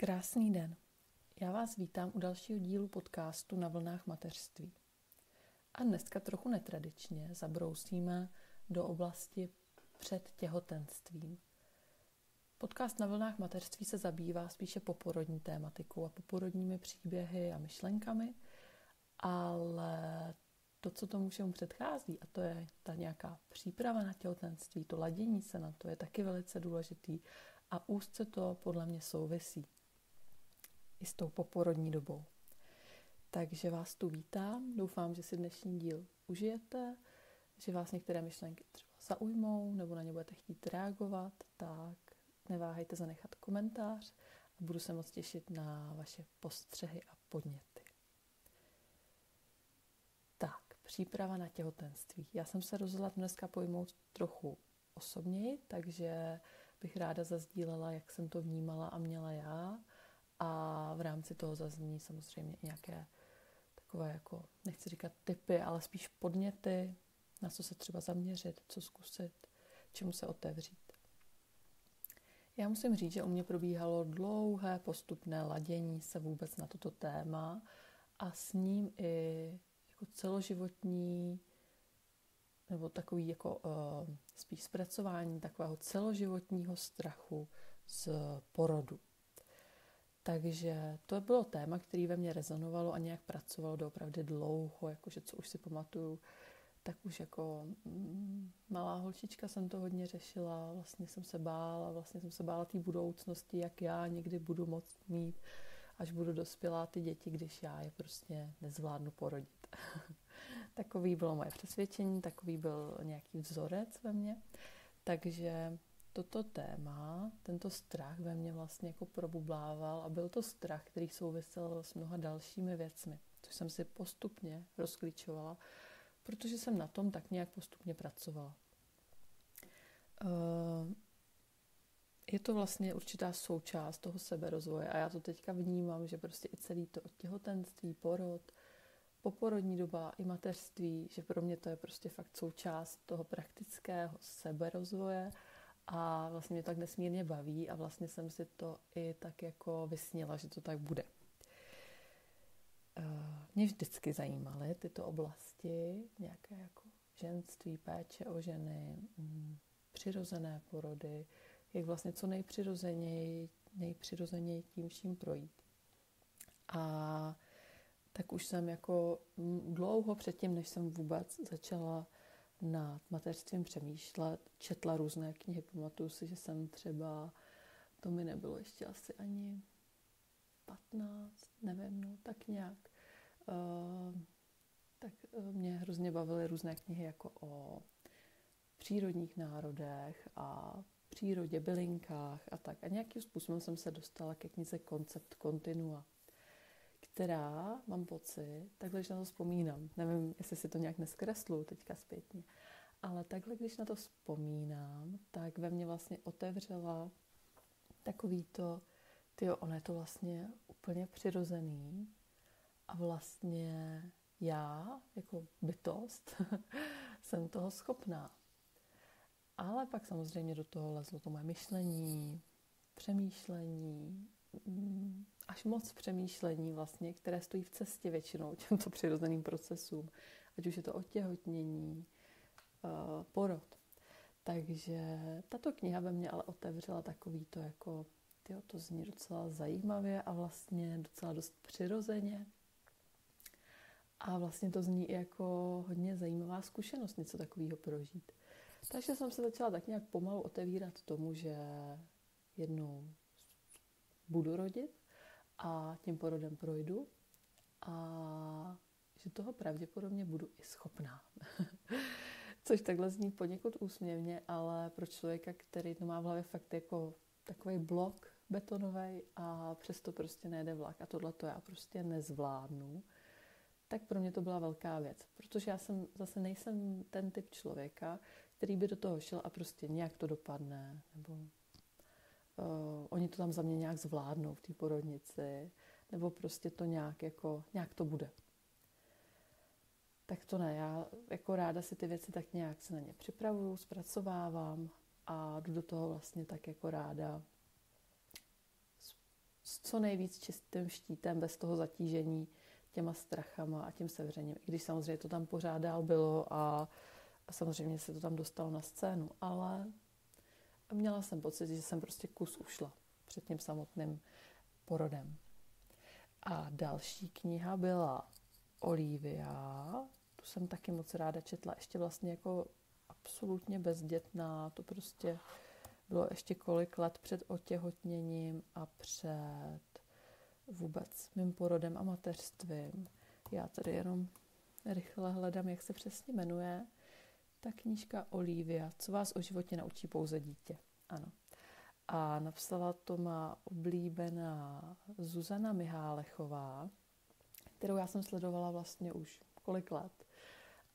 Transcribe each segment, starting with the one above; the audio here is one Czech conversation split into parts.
Krásný den. Já vás vítám u dalšího dílu podcastu Na vlnách mateřství. A dneska trochu netradičně zabrousíme do oblasti před těhotenstvím. Podcast Na vlnách mateřství se zabývá spíše poporodní tématikou a poporodními příběhy a myšlenkami, ale to, co tomu všemu předchází, a to je ta nějaká příprava na těhotenství, to ladění se na to, je taky velice důležitý a úzce to podle mě souvisí i s tou poporodní dobou. Takže vás tu vítám, doufám, že si dnešní díl užijete, že vás některé myšlenky třeba zaujmou nebo na ně budete chtít reagovat, tak neváhejte zanechat komentář a budu se moc těšit na vaše postřehy a podněty. Tak, příprava na těhotenství. Já jsem se rozhodla dneska pojmout trochu osobněji, takže bych ráda zazdílela, jak jsem to vnímala a měla já, a v rámci toho zazní samozřejmě i nějaké takové, jako, nechci říkat tipy, ale spíš podněty, na co se třeba zaměřit, co zkusit, čemu se otevřít. Já musím říct, že u mě probíhalo dlouhé postupné ladění se vůbec na toto téma a s ním i jako celoživotní, nebo takový jako spíš zpracování takového celoživotního strachu z porodu. Takže to bylo téma, které ve mně rezonovalo a nějak pracovalo doopravdy dlouho, jakože co už si pamatuju, tak už jako malá holčička jsem to hodně řešila, vlastně jsem se bála té budoucnosti, jak já někdy budu moct mít, až budu dospělá ty děti, když já je prostě nezvládnu porodit. Takový bylo moje přesvědčení, takový byl nějaký vzorec ve mně, takže toto téma, tento strach ve mně vlastně jako probublával a byl to strach, který souvisel s mnoha dalšími věcmi, což jsem si postupně rozklíčovala, protože jsem na tom tak nějak postupně pracovala. Je to vlastně určitá součást toho seberozvoje a já to teďka vnímám, že prostě i celý to těhotenství, porod, poporodní doba i mateřství, že pro mě to je prostě fakt součást toho praktického seberozvoje a vlastně mě tak nesmírně baví a vlastně jsem si to i tak jako vysnila, že to tak bude. Mě vždycky zajímaly tyto oblasti, nějaké jako ženství, péče o ženy, přirozené porody, jak vlastně co nejpřirozeněji tím vším projít. A tak už jsem jako dlouho předtím, než jsem vůbec začala nad mateřstvím přemýšlet, četla různé knihy. Pamatuju si, že jsem třeba, to mi nebylo ještě asi ani 15, nevím, no, tak nějak. Tak mě hrozně bavily různé knihy jako o přírodních národech a přírodě, bylinkách a tak. A nějakým způsobem jsem se dostala ke knize Koncept kontinua, která, mám pocit, takhle, když na to vzpomínám, nevím, jestli si to nějak neskreslu teďka zpětně, ale takhle, když na to vzpomínám, tak ve mně vlastně otevřela takový to, ono je to vlastně úplně přirozený a vlastně já, jako bytost, jsem toho schopná. Ale pak samozřejmě do toho lezlo to moje myšlení, přemýšlení, až moc přemýšlení vlastně, které stojí v cestě většinou těmto přirozeným procesům, ať už je to otěhotnění, porod. Takže tato kniha ve mně ale otevřela takový to jako, to zní docela zajímavě a vlastně docela dost přirozeně. A vlastně to zní i jako hodně zajímavá zkušenost něco takového prožít. Takže jsem se začala tak nějak pomalu otevírat tomu, že jednou budu rodit a tím porodem projdu a že toho pravděpodobně budu i schopná. Což takhle zní poněkud úsměvně, ale pro člověka, který to má v hlavě fakt jako takovej blok betonový a přesto prostě nejede vlak a tohle to já prostě nezvládnu, tak pro mě to byla velká věc. Protože já nejsem ten typ člověka, který by do toho šel a prostě nějak to dopadne, nebo oni to tam za mě nějak zvládnou v té porodnici, nebo prostě to nějak to bude. Tak to ne, já jako ráda si ty věci tak nějak se na ně připravuju, zpracovávám a jdu do toho vlastně tak jako ráda co nejvíc čistým štítem, bez toho zatížení těma strachama a tím sevřením. I když samozřejmě to tam pořád dál bylo a samozřejmě se to tam dostalo na scénu, ale měla jsem pocit, že jsem prostě kus ušla před tím samotným porodem. A další kniha byla Olivia. Tu jsem taky moc ráda četla, ještě vlastně jako absolutně bezdětná. To prostě bylo ještě kolik let před otěhotněním a před vůbec mým porodem a mateřstvím. Já tady jenom rychle hledám, jak se přesně jmenuje. Ta knížka Olivia, co vás o životě naučí pouze dítě. Ano. A napsala to má oblíbená Zuzana Mihálechová, kterou já jsem sledovala vlastně už kolik let.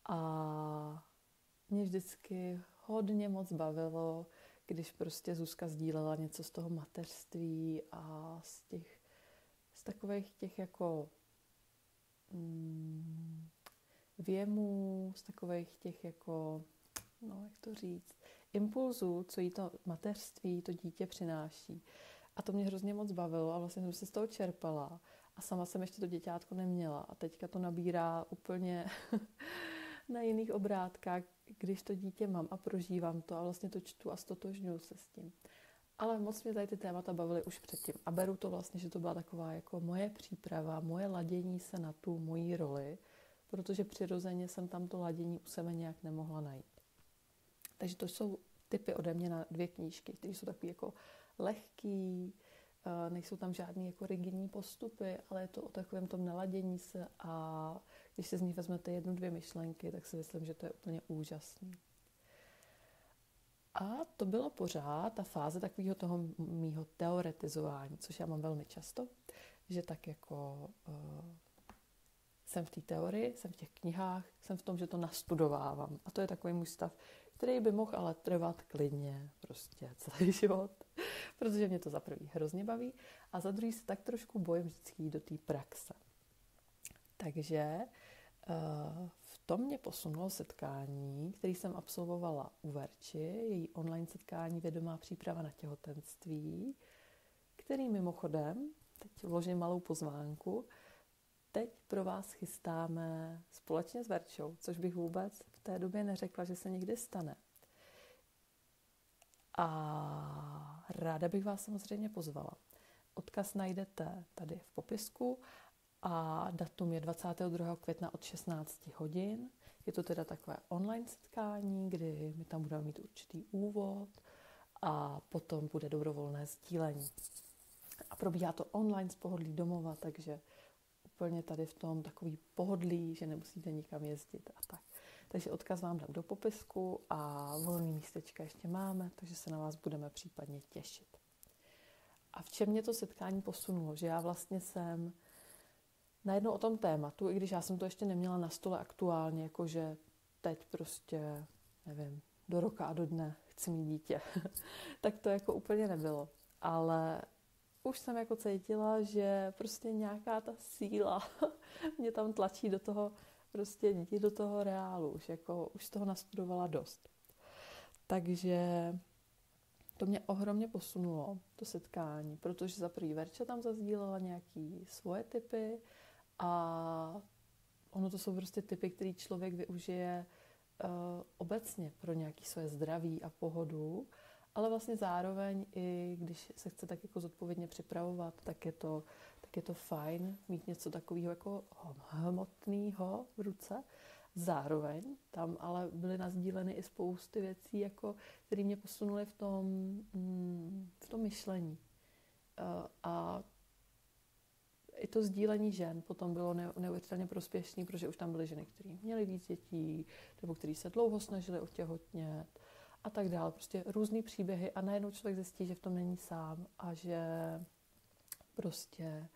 A mě vždycky hodně moc bavilo, když prostě Zuzka sdílela něco z toho mateřství a z takových těch jako věmů, z takových těch jako, no jak to říct, impulzů, co jí to mateřství, to dítě přináší. A to mě hrozně moc bavilo a vlastně jsem se z toho čerpala. A sama jsem ještě to děťátko neměla. A teďka to nabírá úplně na jiných obrátkách, když to dítě mám a prožívám to a vlastně to čtu a stotožňuju se s tím. Ale moc mě tady ty témata bavily už předtím. A beru to vlastně, že to byla taková jako moje příprava, moje ladění se na tu moji roli, protože přirozeně jsem tam to ladění u sebe nějak nemohla najít. Takže to jsou tipy ode mě na 2 knížky, které jsou takový jako lehký, nejsou tam žádný jako rigidní postupy, ale je to o takovém tom naladění se a když se z nich vezmete 1-2 myšlenky, tak si myslím, že to je úplně úžasný. A to bylo pořád ta fáze takového toho mýho teoretizování, což já mám velmi často, že tak jako jsem v té teorii, jsem v těch knihách, jsem v tom, že to nastudovávám. A to je takový můj stav, který by mohl ale trvat klidně prostě celý život, protože mě to za prvý hrozně baví a za druhý se tak trošku bojím vždycky jít do té praxe. Takže v tom mě posunulo setkání, který jsem absolvovala u Verči, její online setkání Vědomá příprava na těhotenství, který mimochodem, teď vložím malou pozvánku, teď pro vás chystáme společně s Verčou, což bych vůbec v té době neřekla, že se někdy stane. A ráda bych vás samozřejmě pozvala. Odkaz najdete tady v popisku a datum je 22. května od 16 hodin. Je to teda takové online setkání, kdy my tam budeme mít určitý úvod a potom bude dobrovolné sdílení. A probíhá to online z pohodlí domova, takže úplně tady v tom takový pohodlí, že nemusíte nikam jezdit a tak. Takže odkaz vám dám do popisku a volný místečka ještě máme, takže se na vás budeme případně těšit. A v čem mě to setkání posunulo? Že já vlastně jsem najednou o tom tématu, i když já jsem to ještě neměla na stole aktuálně, jakože teď prostě, nevím, do roka a do dne chci mít dítě. Tak to jako úplně nebylo. Ale už jsem jako cítila, že prostě nějaká ta síla mě tam tlačí do toho, prostě jít do toho reálu. Už z toho nastudovala dost. Takže to mě ohromně posunulo, to setkání, protože za první Verča tam zazdílela nějaký svoje tipy a ono to jsou prostě tipy, které člověk využije obecně pro nějaké své zdraví a pohodu, ale vlastně zároveň i když se chce tak jako zodpovědně připravovat, tak je to fajn mít něco takového jako hmotného v ruce. Zároveň tam ale byly nasdíleny i spousty věcí, jako, které mě posunuly v tom myšlení. A i to sdílení žen potom bylo neuvěřitelně prospěšné, protože už tam byly ženy, které měly víc dětí, nebo které se dlouho snažily otěhotnět a tak dále. Prostě různý příběhy a najednou člověk zjistí, že v tom není sám a že prostě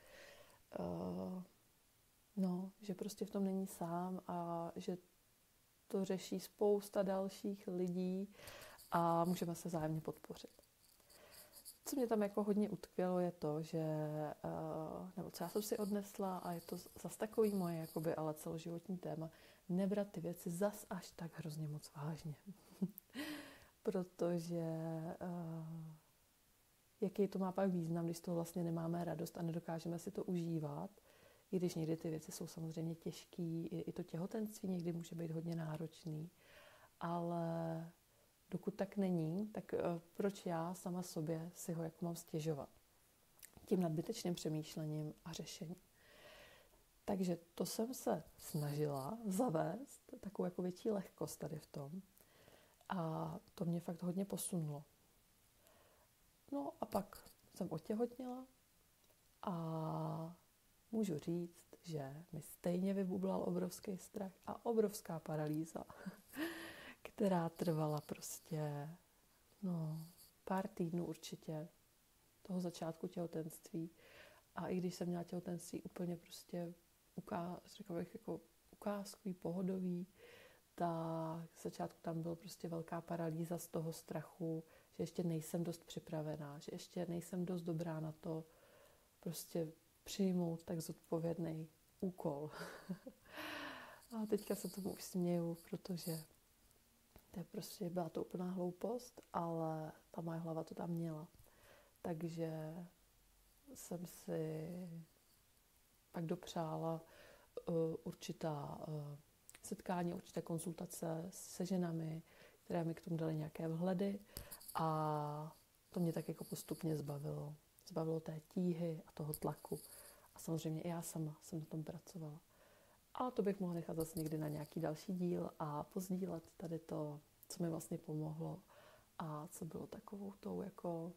že prostě v tom není sám a že to řeší spousta dalších lidí a můžeme se vzájemně podpořit. Co mě tam jako hodně utkvělo je to, že, nebo co já jsem si odnesla a je to zas takový moje, jakoby, ale celoživotní téma, nebrat ty věci zas až tak hrozně moc vážně. Protože jaký to má pak význam, když z toho vlastně nemáme radost a nedokážeme si to užívat. I když někdy ty věci jsou samozřejmě těžký, i to těhotenství někdy může být hodně náročný, ale dokud tak není, tak proč já sama sobě si ho jako mám stěžovat? Tím nadbytečným přemýšlením a řešením. Takže to jsem se snažila zavést, takovou jako větší lehkost tady v tom. A to mě fakt hodně posunulo. No a pak jsem otěhotněla a můžu říct, že mi stejně vybublal obrovský strach a obrovská paralýza, která trvala prostě pár týdnů určitě toho začátku těhotenství. A i když jsem měla těhotenství úplně prostě řekla bych jako ukázkový, pohodový, tak v začátku tam byla prostě velká paralýza z toho strachu, že ještě nejsem dost připravená, že ještě nejsem dost dobrá na to prostě přijmout tak zodpovědný úkol. A teďka se tomu už směju, protože to je prostě, byla to úplná hloupost, ale ta moje hlava to tam měla. Takže jsem si pak dopřála určitá setkání, určité konzultace se ženami, které mi k tomu dali nějaké vhledy a to mě tak jako postupně zbavilo. Zbavilo té tíhy a toho tlaku. A samozřejmě i já sama jsem na tom pracovala. Ale to bych mohla nechat zase někdy na nějaký další díl a pozdílet tady to, co mi vlastně pomohlo a co bylo takovou tou jako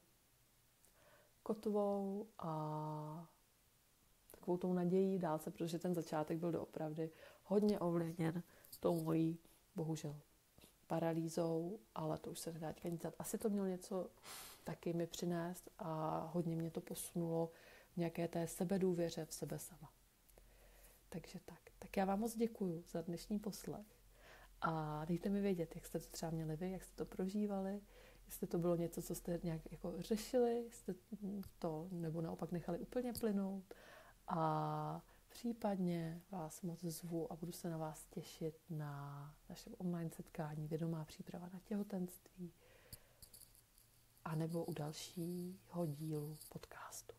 kotvou a takovou tou nadějí dál se, protože ten začátek byl doopravdy hodně ovlivněn tou mojí, bohužel, paralýzou, ale to už se nedá nic dělat. Asi to mělo něco taky mi přinést a hodně mě to posunulo v nějaké té sebedůvěře v sebe sama. Takže tak. Tak já vám moc děkuju za dnešní poslech a dejte mi vědět, jak jste to třeba měli vy, jak jste to prožívali, jestli to bylo něco, co jste nějak jako řešili, jestli to nebo naopak nechali úplně plynout a případně vás moc zvu a budu se na vás těšit na našem online setkání Vědomá příprava na těhotenství a nebo u dalšího dílu podcastu.